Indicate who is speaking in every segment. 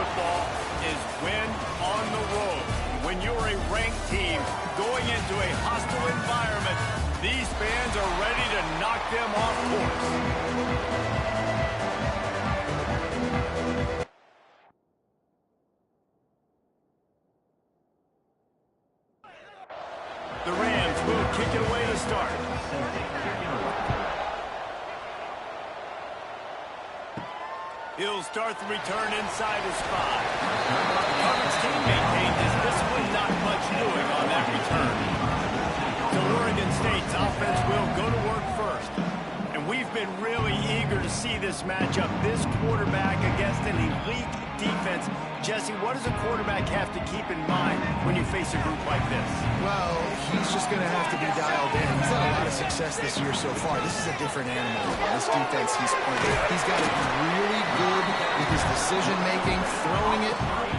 Speaker 1: football is win on the road. When you're a ranked team going into a hostile environment, these fans are ready to knock them off course. The Rams will kick it away to start. He'll start the return inside his 5. Coverage team maintained his discipline, not much doing on that return. So Oregon State's offense will go to work first. And we've been really eager to see this matchup. This quarterback against an elite defense. Jesse, what does a quarterback have to keep in mind when you face a group like this?
Speaker 2: Well, he's just going to have to be dialed in. He's had a lot of success this year so far. This is a different animal. This defense he's playing. He's got to be really good with his decision-making, throwing it,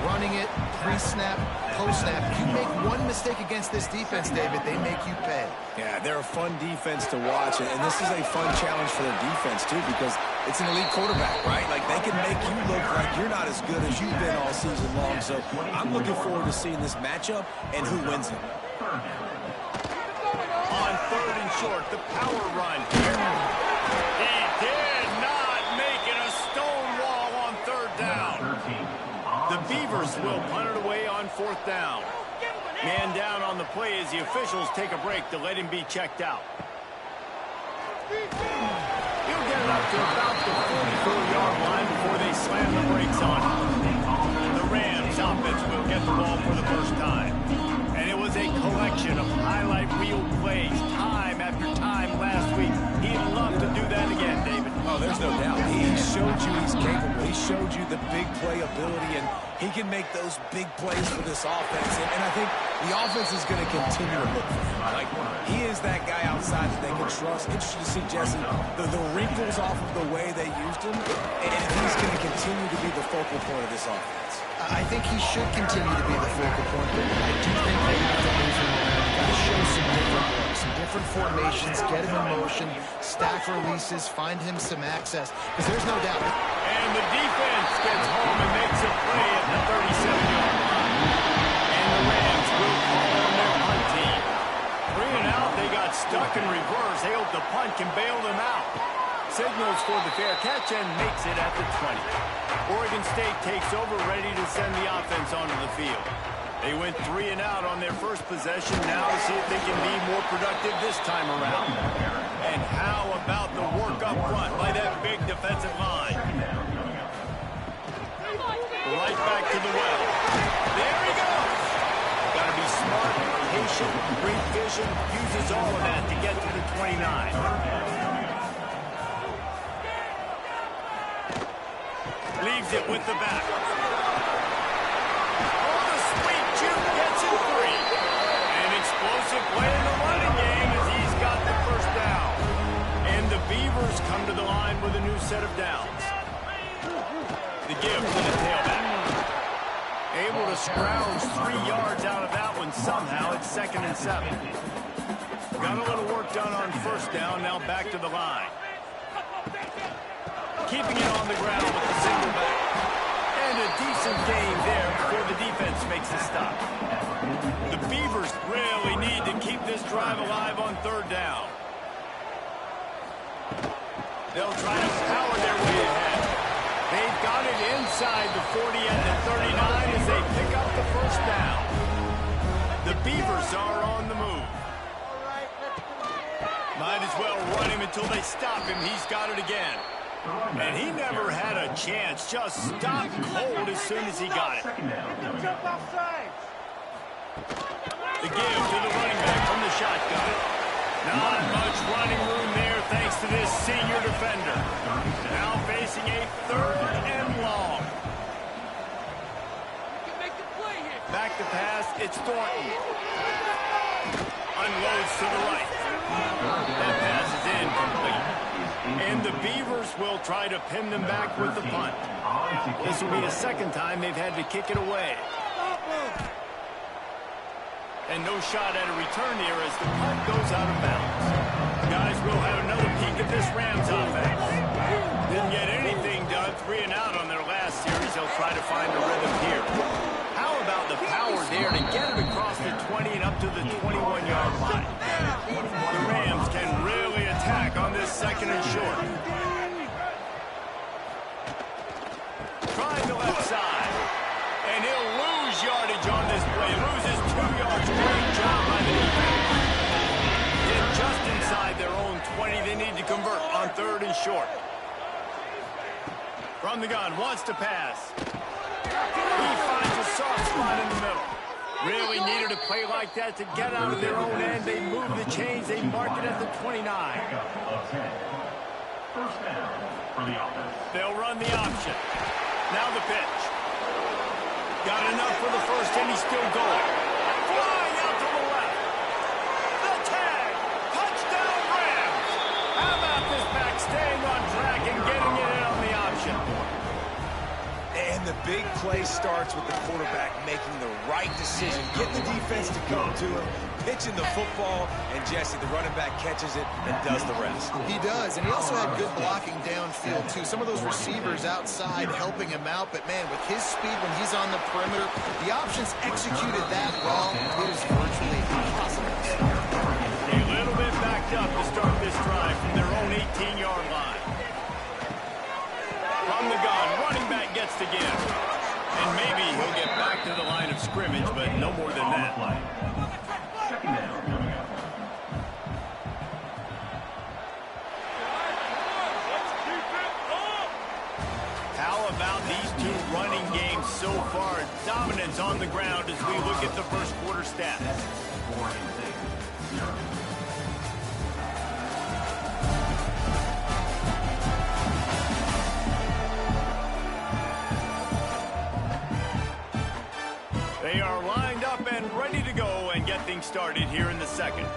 Speaker 2: running it, pre-snap, post-snap. If you make one mistake against this defense, David, they make you pay.
Speaker 3: Yeah, they're a fun defense to watch, and this is a fun challenge for their defense, too, because it's an elite quarterback, right? Like, they can make you look like you're not as good as you've been all season long. So I'm looking forward to seeing this matchup and who wins it.
Speaker 1: On 3rd and short, the power run. He did not make it a stone wall on 3rd down. The Beavers will punt it away on 4th down. Man down on the play as the officials take a break to let him be checked out. He'll get it up to about the 44-yard line before they slam the brakes on him. The Rams offense will get the ball for the first time. And it was a collection of highlight reel plays time after time last week. He'd love to do that again, David.
Speaker 3: Oh, there's no doubt. He showed you he's capable. He showed you the big play ability, and he can make those big plays for this offense. And I think the offense is going to continue to look for him. Like, he is that guy outside that they can trust. Interesting to see, Jesse, the wrinkles off of the way they used him, and he's going to continue to be the focal point of this offense.
Speaker 2: I think he should continue to be the focal point, but I do think they have to move him around. Got to show some different looks, some different formations, get him in motion, stack releases, find him some access, because there's no doubt.
Speaker 1: And the defense gets home and makes a play at the 37-yard line. And the Rams will call on their punt team. 3 and out, they got stuck in reverse. They hope the punt can bail them out. Signals for the fair catch and makes it at the 20. Oregon State takes over, ready to send the offense onto the field. They went 3 and out on their first possession. Now to see if they can be more productive this time around. And how about the work up front by that big defensive line? Right back to the well. There he goes. Got to be smart, patient, great vision. Uses all of that to get to the 29. Leaves it with the back. Oh, the sweet juke gets it free. An explosive play in the running game as he's got the first down. And the Beavers come to the line with a new set of downs. The give to the tailback. Able to scrounge 3 yards out of that one somehow. It's 2nd and 7. Got a little work done on 1st down. Now back to the line. Keeping it on the ground with the single back. And a decent gain there before the defense makes a stop. The Beavers really need to keep this drive alive on 3rd down. They'll try to power their way ahead. They've got it inside the 40 and the 39 as they pick up the first down. The Beavers are on the move. Might as well run him until they stop him. He's got it again. And he never had a chance. Just stopped cold as soon as he got it. The give to the running back from the shotgun. Not much running room there thanks to this senior defender. Now facing a 3rd and long. Back to pass, it's Thornton. Unloads to the right. That pass is incomplete. And the Beavers will try to pin them back with the punt. This will be the 2nd time they've had to kick it away. And no shot at a return here as the punt goes out of bounds. Guys, we'll have another peek at this Rams offense. Didn't get anything done, 3 and out on their last series. They'll try to find a rhythm back on this 2nd and short. Trying the left side. And he'll lose yardage on this play. Loses 2 yards. Great job by the defense. Get just inside their own 20. They need to convert on 3rd and short. From the gun, wants to pass. He finds a soft spot in the middle. Really needed a play like that to get out of their own end. They move the chains. They mark it at the 29.
Speaker 4: First down for the offense.
Speaker 1: They'll run the option. Now the pitch. Got enough for the first, and he's still going. Flying out to the left. The tag. Touchdown Rams. How about this back staying on track and getting it in on the option?
Speaker 3: And the big play starts with the quarterback making the right decision, getting the defense to come to him, pitching the football, and Jesse, the running back, catches it and does the rest.
Speaker 2: He does, and he also had good blocking downfield, too. Some of those receivers outside helping him out, but, man, with his speed when he's on the perimeter, the options executed that well. It is virtually impossible.
Speaker 1: A little bit backed up to start this drive from their own 18-yard line. From the gun, running back gets to give. And maybe he'll get back to the line of scrimmage, but no more than that.
Speaker 4: Second down coming up.
Speaker 1: How about these 2 running games so far? Dominance on the ground as we look at the first quarter stats.
Speaker 4: 4 and 6. 0.
Speaker 1: They are lined up and ready to go and get things started here in the 2nd.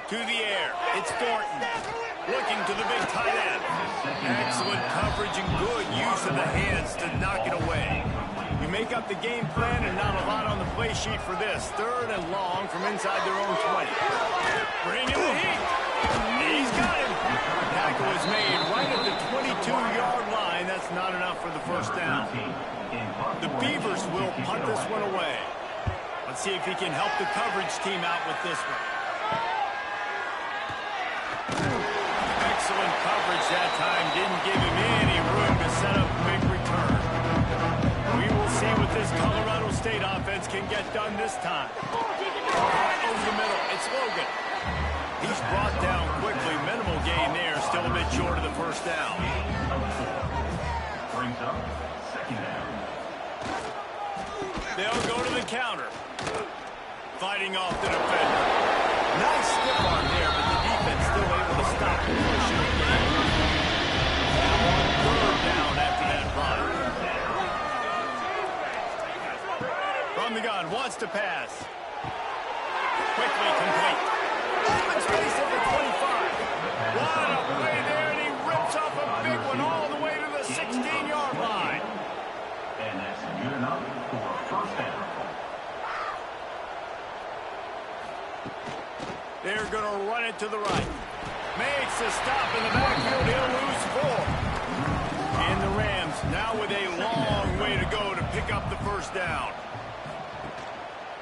Speaker 1: To the air, it's Thornton. Looking to the big tight end. Excellent coverage and good use of the hands to knock it away. You make up the game plan and not a lot on the play sheet for this. 3rd and long from inside their own 20. Bring in the heat. He's got him. Tackle is made right at the 22-yard line. That's not enough for the first down. The Beavers will punt this one away. Let's see if he can help the coverage team out with this one. Excellent coverage that time. Didn't give him any room to set up a big return. We will see what this Colorado State offense can get done this time. Over the middle, it's Logan. He's brought down quickly. Minimal gain there. Still a bit short of the first down.
Speaker 4: Brings up second down.
Speaker 1: They'll go to the counter. Fighting off the defender. Nice stiff arm there, but the defense still able to stop the push in the game. Now on 3rd down after that run. From the gun, wants to pass. Quickly complete. Open space at the 25. What a play there, and he rips off a big one all the way to the 16-yard line.
Speaker 4: And that's good enough for a first down.
Speaker 1: They're going to run it to the right. Makes a stop in the backfield. He'll lose 4. And the Rams now with a long way to go to pick up the first down.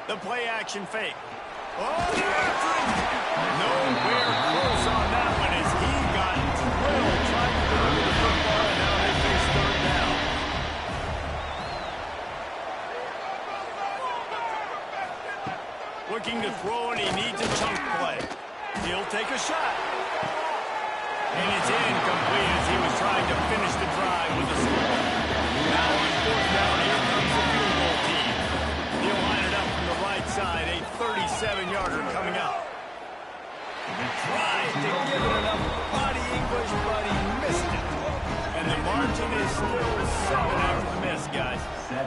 Speaker 1: The play action fake. Oh, they're after him. Nowhere close on that one as he got drilled trying to deliver the football, and now they face 3rd down. Looking to throw, and he needs a chunk play. He'll take a shot. And it's incomplete as he was trying to finish the drive with a score. Now on 4th down, here comes the field goal team. He'll line it up from the right side, a 37-yarder coming out. He tried to give it enough body English, but he missed it. And the margin is still 7 after the miss, guys.
Speaker 4: 7.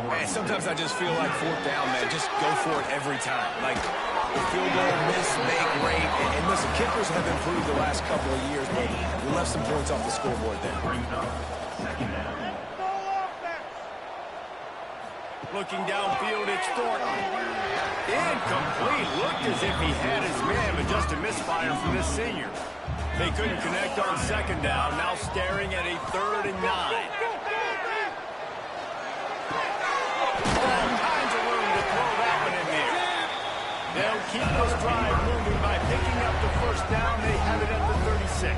Speaker 3: Man, sometimes I just feel like 4th down, man. Just go for it every time. Like, the field goal, miss, make, rate. And listen, kickers have improved the last couple of years, but we left some points off the scoreboard there.
Speaker 4: Brings up second down.
Speaker 1: Looking downfield, it's Thornton. Incomplete. Looked as if he had his man, but just a misfire from this senior. They couldn't connect on 2nd down. Now staring at a 3rd and 9. All kinds keep this drive moving by picking up the first down. They have it at the 36.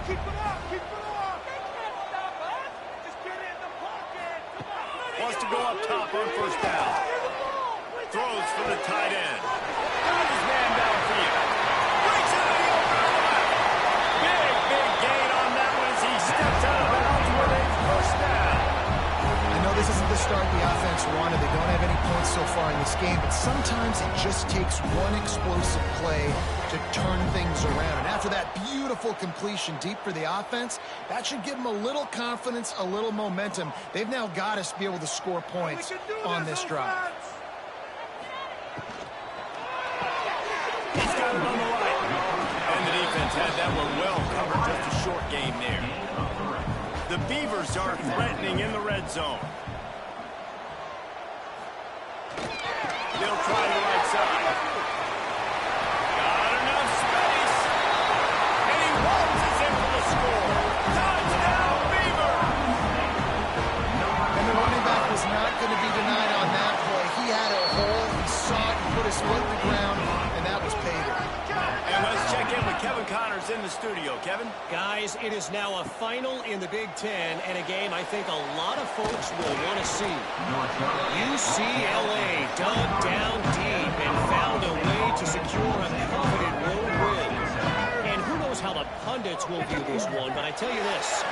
Speaker 5: Keep it up. Keep it up. They can't stop us. Just get in the pocket.
Speaker 1: Wants to go up top on first down. Throws for the tight end. Got his man downfield. Breaks out of the open left. Big gain on that one as he steps out of bounds with a first down.
Speaker 2: I know this isn't the start the offense wanted. They don't have any points so far in this game, but sometimes it just takes one explosive play to turn things around. And after that beautiful completion deep for the offense, that should give them a little confidence, a little momentum. They've now got to be able to score points on this drive.
Speaker 1: He's got it on the right. And the defense had that one well covered, just a short game there. The Beavers are threatening in the red zone. They'll try the right side. Got enough space. And he waltzes in for the score. Touchdown, Beaver!
Speaker 2: And the running back was not going to be denied on that play. He had a hole. He saw it and put his foot in the ground, and that was pay dirt.
Speaker 1: And let's check in with Kevin Connors in the studio. Kevin?
Speaker 6: Guys, it is now a final in the Big Ten and a game I think a lot of folks will want to see. UCLA dug down deep and found a way to secure a coveted road win. And who knows how the pundits will view this one, but I tell you this,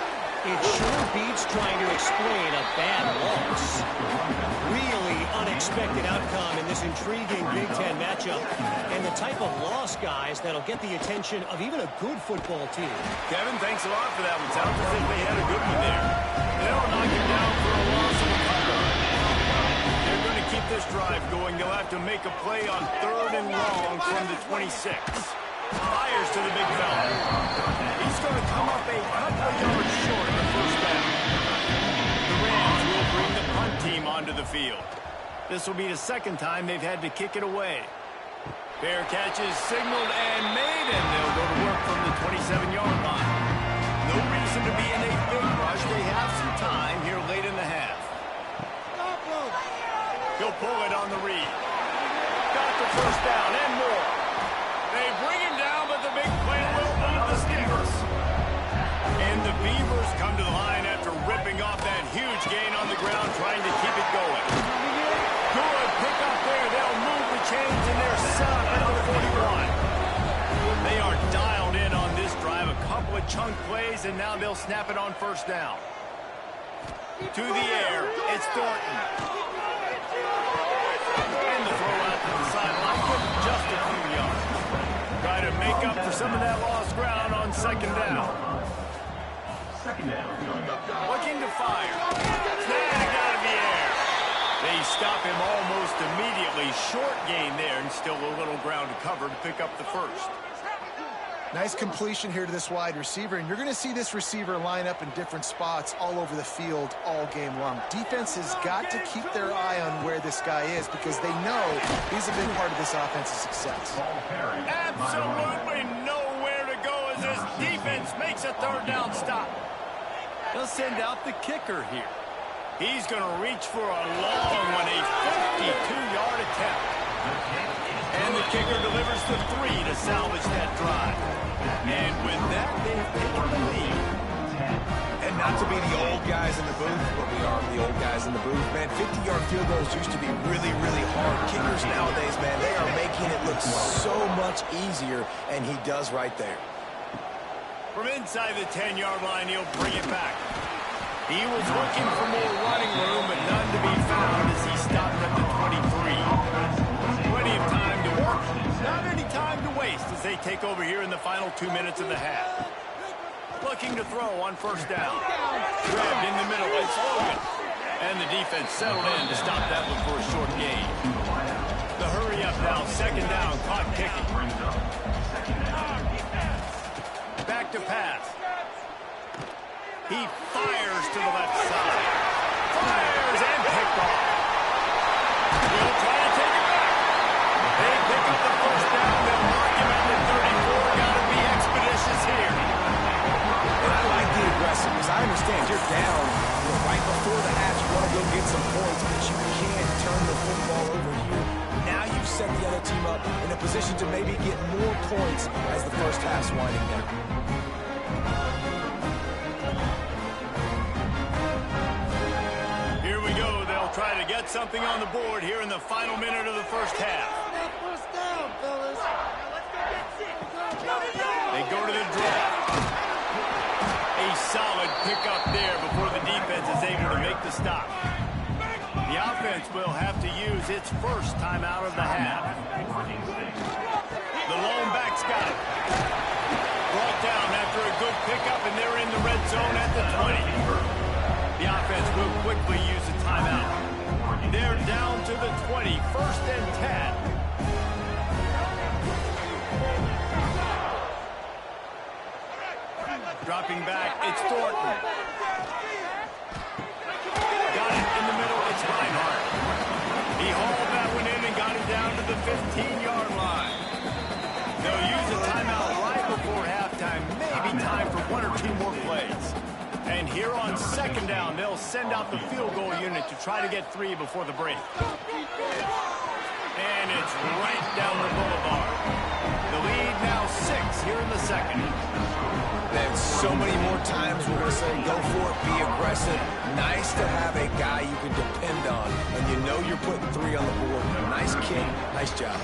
Speaker 6: it sure beats trying to explain a bad loss. Really unexpected outcome in this intriguing Big Ten matchup, and the type of loss, guys, that'll get the attention of even a good football team.
Speaker 1: Kevin, thanks a lot for that one. Sounds as if they had a good one there. They'll knock him down for a loss of a couple. They're going to keep this drive going. They'll have to make a play on 3rd and long from the 26. Fires to the big fella. He's going to come up a couple of yards short of the first down. The Rams will bring the punt team onto the field. This will be the second time they've had to kick it away. Fair catch is signaled and made, and they'll go to work from the 27-yard line. No reason to be in a big rush. They have some time here late in the half. He'll pull it on the read. Got the first down and more. They bring him down, but the big play will move the sticks. And the Beavers come to the line after ripping off that huge gain on the ground, trying to keep it going. Good pick up there. They'll move the chains, and they're set up at the 41. They are dialed in on this drive. A couple of chunk plays, and now they'll snap it on first down. To the air, it's Thornton. And the throw out to the sideline, just a few yards. Try to make up for some of that lost ground on second down. Looking to fire. Snag out of the air. They stop him almost immediately. Short gain there, and still a little ground to cover to pick up the first.
Speaker 2: Nice completion here to this wide receiver, and you're going to see this receiver line up in different spots all over the field all game long. Defense has got to keep their eye on where this guy is because they know he's a big part of this offense's success.
Speaker 1: Absolutely nowhere to go as this defense makes a third down stop. They'll send out the kicker here. He's going to reach for a long one, a 52-yard attempt. And the kicker delivers the 3 to salvage that drive. And with that, they've taken the lead.
Speaker 3: And not to be the old guys in the booth, but we are the old guys in the booth, man. 50-yard field goals used to be really, really hard. Kickers nowadays, man, they are making it look so much easier, and he does right there.
Speaker 1: From inside the 10-yard line, he'll bring it back. He was looking for more running room, but none to be found as he stopped at the 23. Plenty of time to work. Not any time to waste as they take over here in the final 2 minutes of the half. Looking to throw on first down. Grabbed in the middle by Logan. And the defense settled in to stop that one for a short gain. The hurry up now, second down, clock ticking. Back to pass. He fires to the left side. Fires and picked off. He'll try to take it back. They pick up the first down. They'll mark him at the 34. Got to be expeditious here.
Speaker 3: And I like the aggressiveness. I understand you're down right before the half. You want to go get some points, but you can't turn the football over here. Now you've set the other team up position to maybe get more points as the first half's winding down.
Speaker 1: Here we go. They'll try to get something on the board here in the final minute of the first half.
Speaker 5: First down, fellas.
Speaker 1: They go to the draw. A solid pickup there before the defense is able to make the stop. The offense will have to use its first timeout of the half. The lone back's got it. Brought down after a good pickup, and they're in the red zone at the 20. The offense will quickly use a timeout. They're down to the 20, 1st and 10. Dropping back, it's Thornton. Got it in the middle, it's Reinhardt. He hauled that one in and got it down to the 15-yard line. They'll use a timeout right before halftime, maybe time for 1 or 2 more plays. And here on 2nd down, they'll send out the field goal unit to try to get 3 before the break. And it's right down the boulevard. The lead now 6 here in the second.
Speaker 3: Then so many more times we're going to say go for it, be aggressive. Nice to have a guy you can depend on, and you know you're putting 3 on the board. Nice kick, nice job.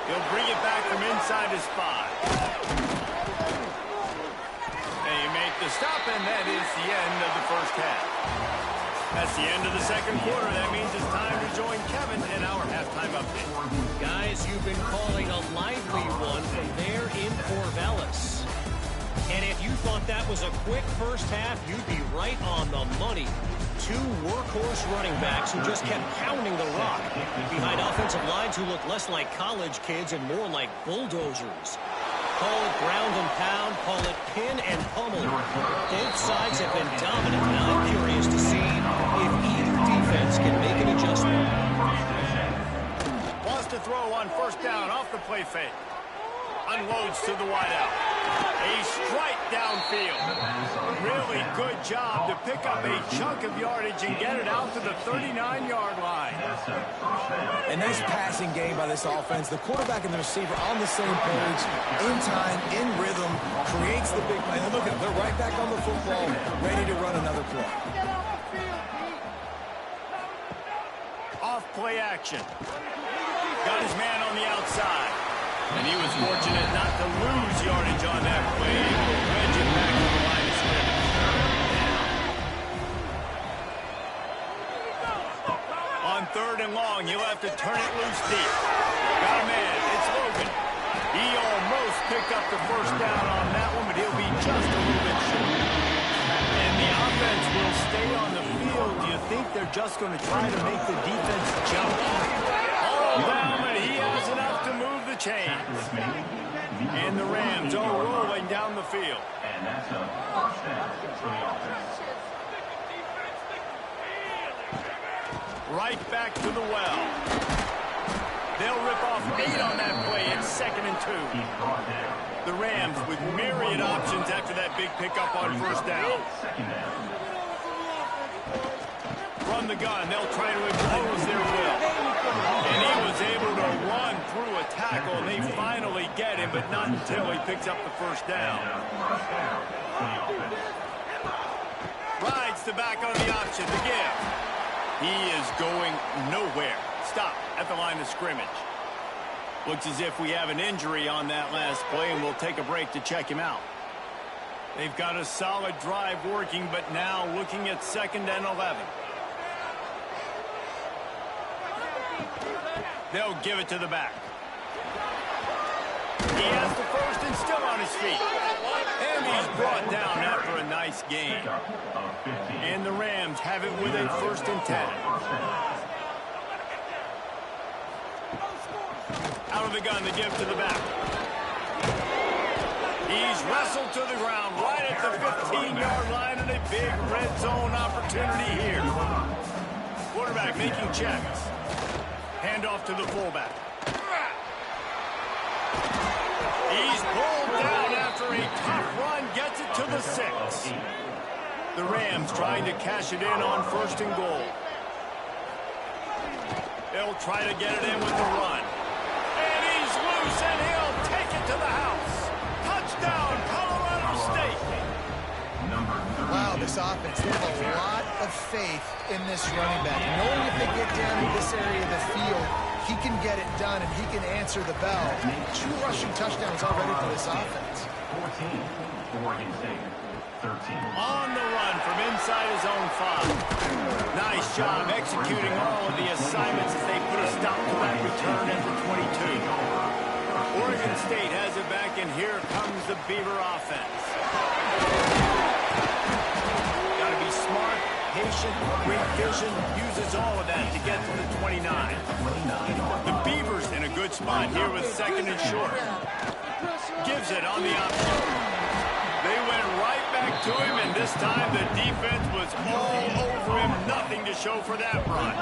Speaker 1: He'll bring it back from inside his 5. They make the stop, and that is the end of the first half. That's the end of the second quarter. That means it's time to join Kevin in our halftime update.
Speaker 6: Guys, you've been calling a lively one from there in Corvallis. And if you thought that was a quick first half, you'd be right on the money. 2 workhorse running backs who just kept pounding the rock behind offensive lines who look less like college kids and more like bulldozers. Call it ground and pound, call it pin and pummel. Both sides have been dominant, and I'm curious to see if either defense can make an adjustment.
Speaker 1: Wants to throw on 1st down off the play fake. Unloads to the wideout. A strike downfield. Really good job to pick up a chunk of yardage and get it out to the 39-yard line.
Speaker 3: A nice passing game by this offense. The quarterback and the receiver on the same page, in time, in rhythm, creates the big play. And look at them, they're right back on the football, ready to run another play.
Speaker 1: Off play action. Got his man on the outside. And he was fortunate not to lose yardage on that play. Able to wedge it back to the line of scrimmage. On 3rd and long, he'll have to turn it loose deep. Got a man. It's Logan. He almost picked up the 1st down on that one, but he'll be just a little bit short. And the offense will stay on the field. Do you think they're just going to try to make the defense jump? All down, and he has enough to move the chains. And the Rams are rolling down the field.
Speaker 4: And that's a first down for the offense.
Speaker 1: Right back to the well. They'll rip off 8 on that play. It's 2nd and 2. The Rams with myriad options after that big pickup on 1st down. From the gun, they'll try to impose their will. And he was able to run through a tackle, and they finally get him, but not until he picks up the 1st down. Rides the back on the option to give. He is going nowhere. Stop at the line of scrimmage. Looks as if we have an injury on that last play, and we'll take a break to check him out. They've got a solid drive working, but now looking at 2nd and 11. They'll give it to the back. He has the 1st and still on his feet. And he's brought down after a nice gain. And the Rams have it with a 1st and 10. Out of the gun to give to the back. He's wrestled to the ground right at the 15-yard line, and a big red zone opportunity here. Quarterback making checks. Handoff to the fullback. He's pulled down after a tough run, gets it to the 6. The Rams trying to cash it in on 1st and goal. They'll try to get it in with the run. And he's loose, and he'll take it to the house. Touchdown, Colorado State.
Speaker 2: Wow, this offense, they have a lot of faith in this running back. Knowing if they get down in this area of the field, he can get it done and he can answer the bell. 2 rushing touchdowns already for this offense.
Speaker 4: 14, Oregon State, 13.
Speaker 1: On the run from inside his own 5. Nice job executing all of the assignments as they put a stop to that return at the 22. Oregon State has it back, and here comes the Beaver offense. Got to be smart, patient, great vision, uses all of that to get to the 29. The Beavers in a good spot here with 2nd and short. Gives it on the option. They went right back to him, and this time the defense was all over him. Nothing to show for that run.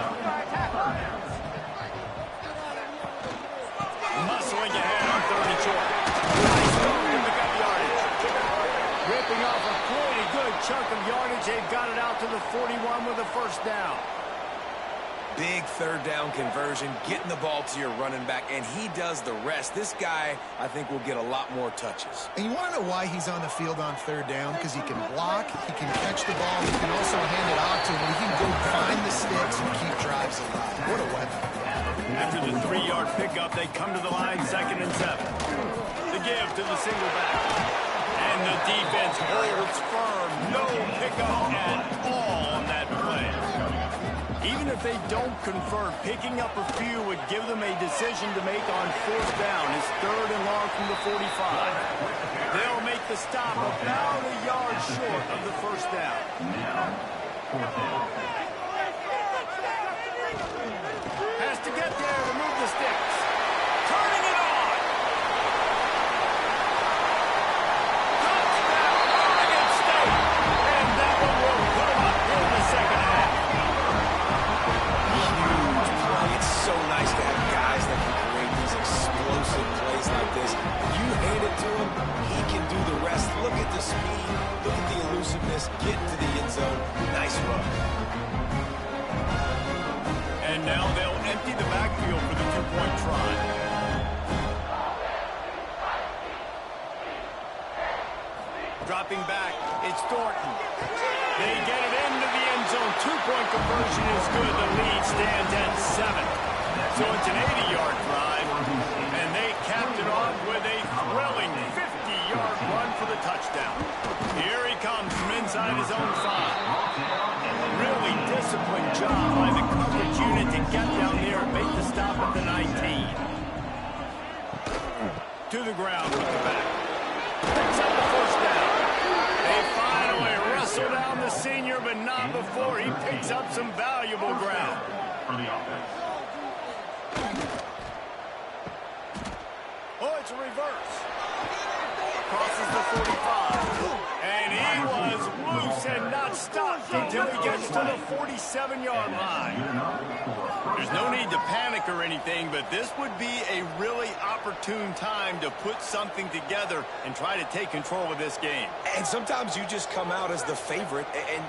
Speaker 1: Muscling ahead on 3rd and short. Nice move to pick up yardage. Ripping off a pretty good chunk of yardage. They've got it out to the 41 with a 1st down.
Speaker 3: Big 3rd down conversion, getting the ball to your running back, and he does the rest. This guy, I think, will get a lot more touches.
Speaker 2: And you want to know why he's on the field on 3rd down? Because he can block, he can catch the ball, he can also hand it off to him. He can go find the sticks and keep drives alive. What a weapon.
Speaker 1: After the 3-yard pickup, they come to the line, 2nd and 7. The give to the single back. And the defense holds firm. No pickup at all on that play. Even if they don't convert, picking up a few would give them a decision to make on 4th down. It's 3rd and long from the 45. They'll make the stop about a yard short of the 1st down.
Speaker 4: Now, 4th down.
Speaker 1: Has to get there to move the sticks. Turning it on. Touchdown, Oregon State. And that one will put them up in the 2nd half.
Speaker 3: Huge play. It's so nice to have guys that can create these explosive plays like this. You hand it to him, he can do the rest. Look at the speed. Look at the elusiveness. Get to the end zone. Nice run.
Speaker 1: And now they'll empty the backfield for the 2-point try. Dropping back, it's Thornton. They get it into the end zone. 2-point conversion is good. The lead stands at 7. So it's an 80-yard drive, and they capped it off with a thrilling 50-yard run for the touchdown. Here he comes from inside his own 5. Really disciplined job by the coverage unit to get down there and make the stop at the 19. To the ground with the back. Picks up the 1st down. They finally wrestle down the senior, but not before he picks up some valuable ground.
Speaker 4: For the offense.
Speaker 1: Oh, it's a reverse. Crosses the 45. And he was loose and not stopped until he gets to the 47-yard line. There's no need to panic or anything, but this would be a really opportune time to put something together and try to take control of this game.
Speaker 3: And sometimes you just come out as the favorite,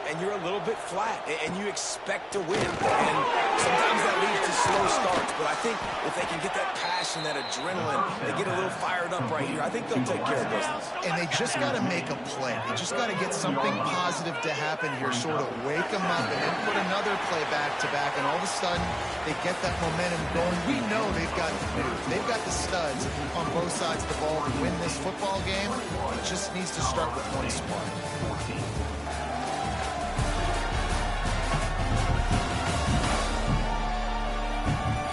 Speaker 3: and you're a little bit flat, and you expect to win. And sometimes that leads to slow starts, but I think if they can get that passion, that adrenaline, they get a little fired up right here, I think they'll take care of business.
Speaker 2: And they just got to make a play. They just got to get something positive to happen here, sort of wake them up, and then put another play back-to-back, and all of a sudden they get that momentum going. We know they've got the dudes. They've got the studs on both sides of the ball to win this football game. It just needs to start with one spark.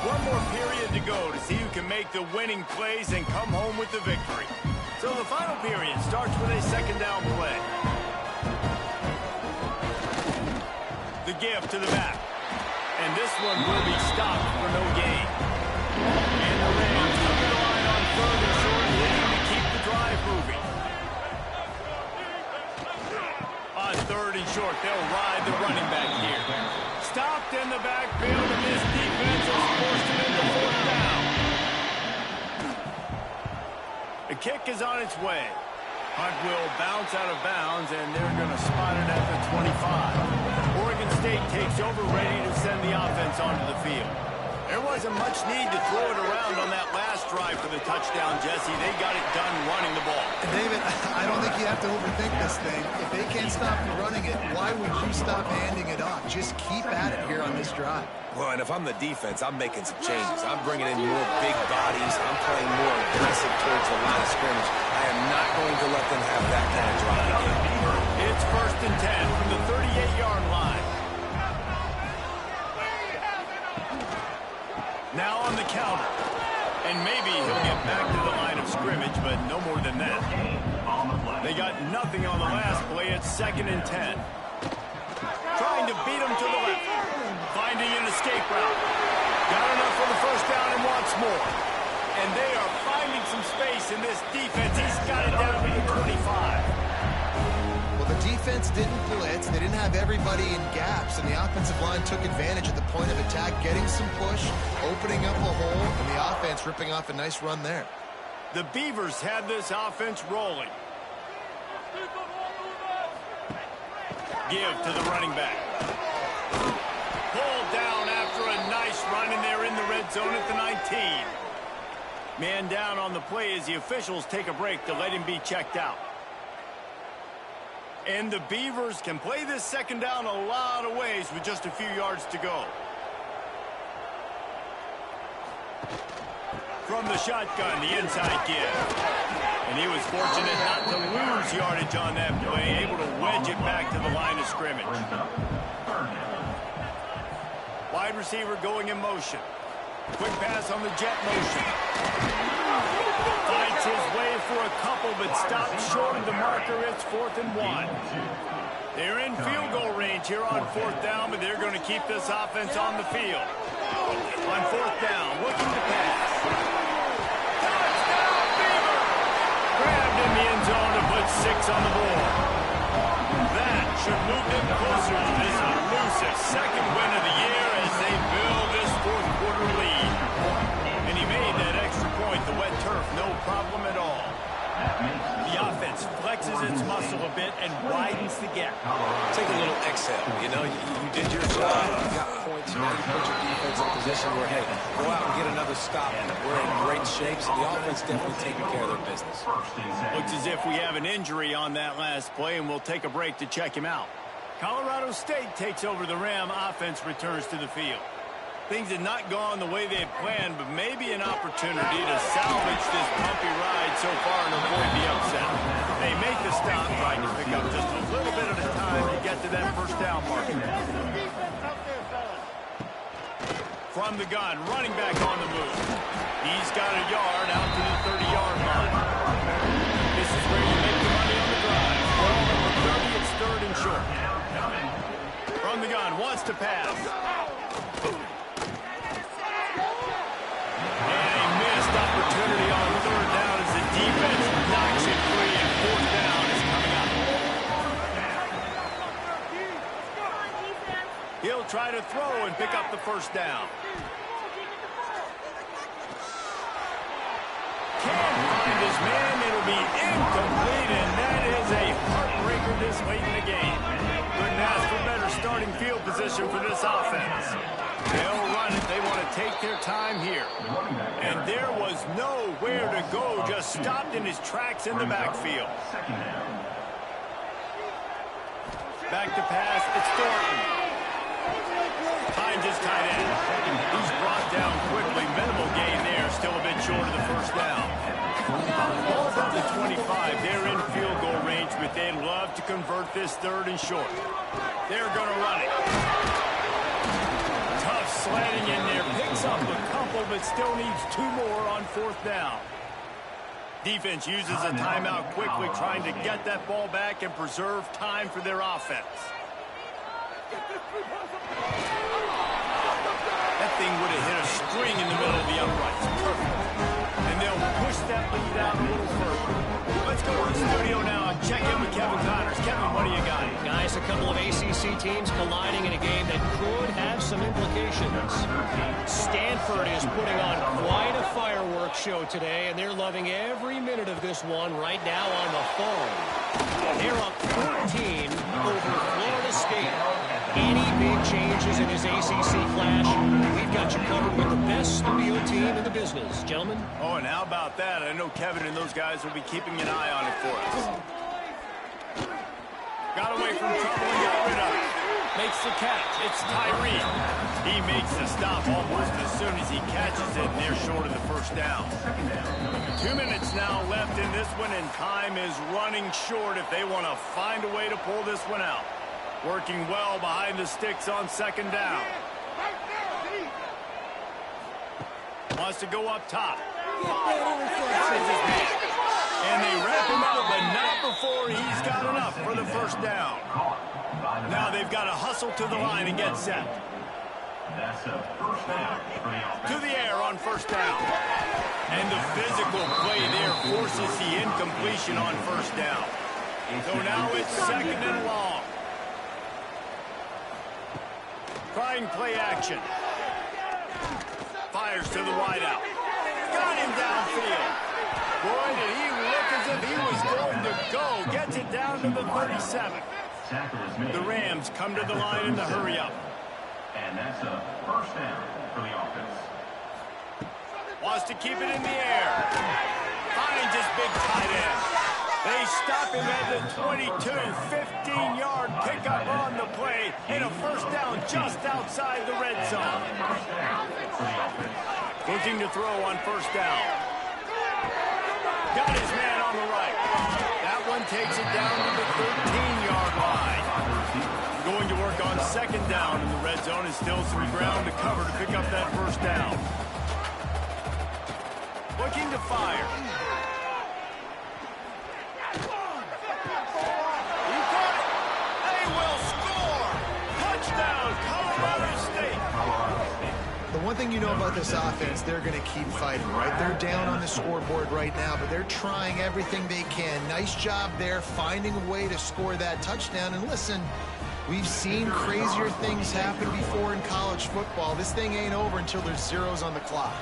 Speaker 1: One more period to go to see who can make the winning plays and come home with the victory. So the final period starts with a 2nd down play. The give to the back. And this one will be stopped for no gain. And the Rams come to the line on 3rd and short, looking to keep the drive moving. On 3rd and short, they'll ride the running back here. Stopped in the backfield, and this defense has forced it into 4th down. The kick is on its way. Punt will bounce out of bounds, and they're going to spot it at the 25. Oregon State takes over, ready to send the offense onto the field. There wasn't much need to throw it around on that last drive for the touchdown, Jesse. They got it done running the ball.
Speaker 2: And David, I don't think you have to overthink this thing. If they can't stop running it, why would you stop handing it off? Just keep at it here on this drive.
Speaker 3: Well, and if I'm the defense, I'm making some changes. I'm bringing in more big bodies. I'm playing more aggressive towards the line of scrimmage. I am not going to let them have that kind of drive again.
Speaker 1: It's 1st and 10 from the 38-yard line. Now on the counter. And maybe he'll get back to the line of scrimmage, but no more than that. They got nothing on the last play. It's 2nd and 10. Trying to beat him to the left. Finding an escape route. Got enough for the 1st down and wants more. And they are finding some space in this defense. He's got it down to the 25.
Speaker 2: Well, the defense didn't blitz. They didn't have everybody in gaps, and the offensive line took advantage at the point of attack, getting some push, opening up a hole, and the offense ripping off a nice run there.
Speaker 1: The Beavers had this offense rolling. Give to the running back. Pulled down after a nice run, and they're in the red zone at the 19. Man down on the play as the officials take a break to let him be checked out. And the Beavers can play this 2nd down a lot of ways with just a few yards to go. From the shotgun, the inside give. And he was fortunate not to lose yardage on that play, able to wedge it back to the line of scrimmage. Wide receiver going in motion. Quick pass on the jet motion. Fights his way for a couple, but stops short of the marker. It's 4th and 1. They're in field goal range here on 4th down, but they're going to keep this offense on the field. On 4th down, looking to pass. Touchdown, Beaver! Grabbed in the end zone to put 6 on the board. That should move them closer to this elusive 2nd win of the year as they build this 4th quarter lead. And he made that extra point, the wet turf, no problem at all. The offense flexes its muscle a bit and widens the gap.
Speaker 3: Take a little exhale. You know, you did your job. You got points. Now you put your defense in a position where, hey, go out and get another stop. We're in great shape, so the offense definitely taking care of their business.
Speaker 1: Looks as if we have an injury on that last play, and we'll take a break to check him out. Colorado State takes over the Ram. Offense returns to the field. Things had not gone the way they had planned, but maybe an opportunity to salvage this bumpy ride so far and avoid the upset. They make the stop, trying to pick up just a little bit at a time to get to that 1st down mark. From the gun, running back on the move. He's got a yard out to the 30-yard line. This is where you make the money on the drive. Ball number 30, it's 3rd and short. From the gun, wants to pass. Opportunity on 3rd down as the defense knocks it free, and 4th down is coming up. He'll try to throw and pick up the 1st down. Can't find his man. It'll be incomplete, and that is a heartbreaker this late in the game. Couldn't ask for better starting field position for this offense. They'll run it. They want to take their time here. And there was nowhere to go, just stopped in his tracks in the backfield. Back to pass, it's Thornton. Finds his tight end. He's brought down quickly. Minimal gain there, still a bit short of the 1st down. Ball from the 25. They're in field goal range, but they'd love to convert this 3rd and short. They're going to run it. Slanting in there, picks up a couple, but still needs 2 more on 4th down. Defense uses a timeout quickly, trying to get that ball back and preserve time for their offense. That thing would have hit a string in the middle of the uprights. Perfect. And they'll push that lead out a little further. Let's go to the studio now and check in with Kevin Connors. Kevin, what do you got?
Speaker 6: Guys, a couple of ACC teams colliding in a game that could have some implications. Stanford is putting on quite a fireworks show today, and they're loving every minute of this one right now on the phone. They're up 14 over Florida State. Any big change challenges in his ACC clash, we've got you covered with the best studio team in the business. Gentlemen?
Speaker 1: Oh, and how about that? I know Kevin and those guys will be keeping an eye on it for us. Got away from trouble and got rid of it. Makes the catch. It's Tyree. He makes the stop almost as soon as he catches it, and they're short of the first down. 2 minutes now left in this one, and time is running short if they want to find a way to pull this one out. Working well behind the sticks on second down. Wants to go up top. And they wrap him up, but not before he's got enough for the first down. Now they've got to hustle to the line and get set.
Speaker 4: That's a first down for the offense.
Speaker 1: To the air on first down. And the physical play there forces the incompletion on first down. So now it's second and long. Trying play action. Fires to the wideout. Got him downfield. Boy, did he look as if he was going to go. Gets it down to the 37. The Rams come to the line in the hurry up.
Speaker 4: And that's a first down for the offense.
Speaker 1: Wants to keep it in the air. Finds his big tight end. They stop him at the 22, 15-yard pickup on the play, and a first down just outside the red zone. Looking to throw on first down. Got his man on the right. That one takes it down to the 13-yard line. Going to work on second down in the red zone, and still some ground to cover to pick up that first down. Looking to fire. He got it. They will score. Touchdown, Colorado State.
Speaker 2: The one thing you know about this offense, they're going to keep fighting, right? They're down on the scoreboard right now, but they're trying everything they can. Nice job there, finding a way to score that touchdown. And listen, we've seen crazier things happen before in college football. This thing ain't over until there's zeros on the clock.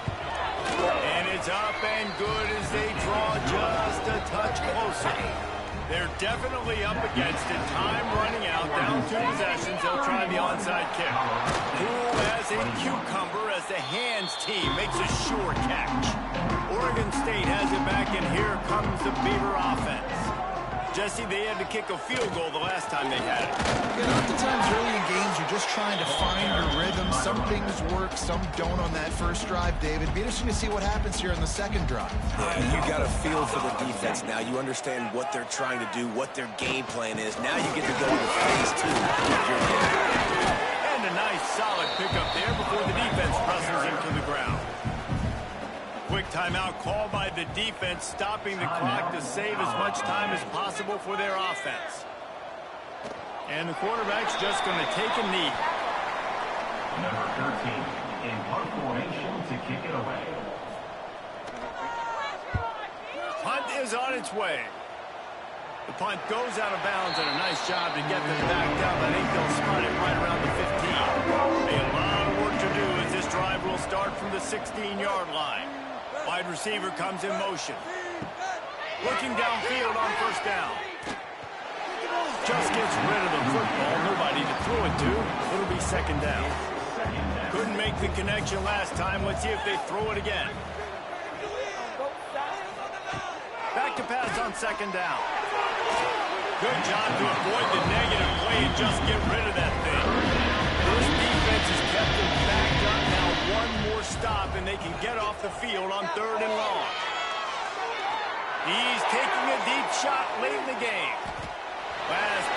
Speaker 1: And it's up and good as they draw just a touch closer. They're definitely up against it. Time running out, down 2 possessions. They'll try the onside kick. Cool as a cucumber as the hands team makes a sure catch. Oregon State has it back, and here comes the Beaver offense. Jesse, they had to kick a field goal the last time they had it.
Speaker 2: Oftentimes early in games, you're just trying to find your rhythm. Some things work, some don't on that first drive, David. Be interesting to see what happens here on the second drive.
Speaker 3: Yeah, you got a feel for the defense now. You understand what they're trying to do, what their game plan is. Now you get to go to phase 2 of your game.
Speaker 1: And a nice solid pickup there before the defense presses him to the ground. Quick timeout called by the defense, stopping the clock to save as much time as possible for their offense. And the quarterback's just going to take a knee.
Speaker 4: Number 13 in punt formation to kick it away.
Speaker 1: Punt is on its way. The punt goes out of bounds, and a nice job to get them backed up. I think they'll spot it right around the 15. A lot of work to do as this drive will start from the 16-yard line. Wide receiver comes in motion. Looking downfield on first down. Just gets rid of the football. Nobody to throw it to. It'll be second down. Couldn't make the connection last time. Let's see if they throw it again. Back to pass on second down. Good job to avoid the negative play and just get rid of that thing. This defense has kept them backed up. Now one more stop and they can get off the field on third and long. He's taking a deep shot late in the game. Last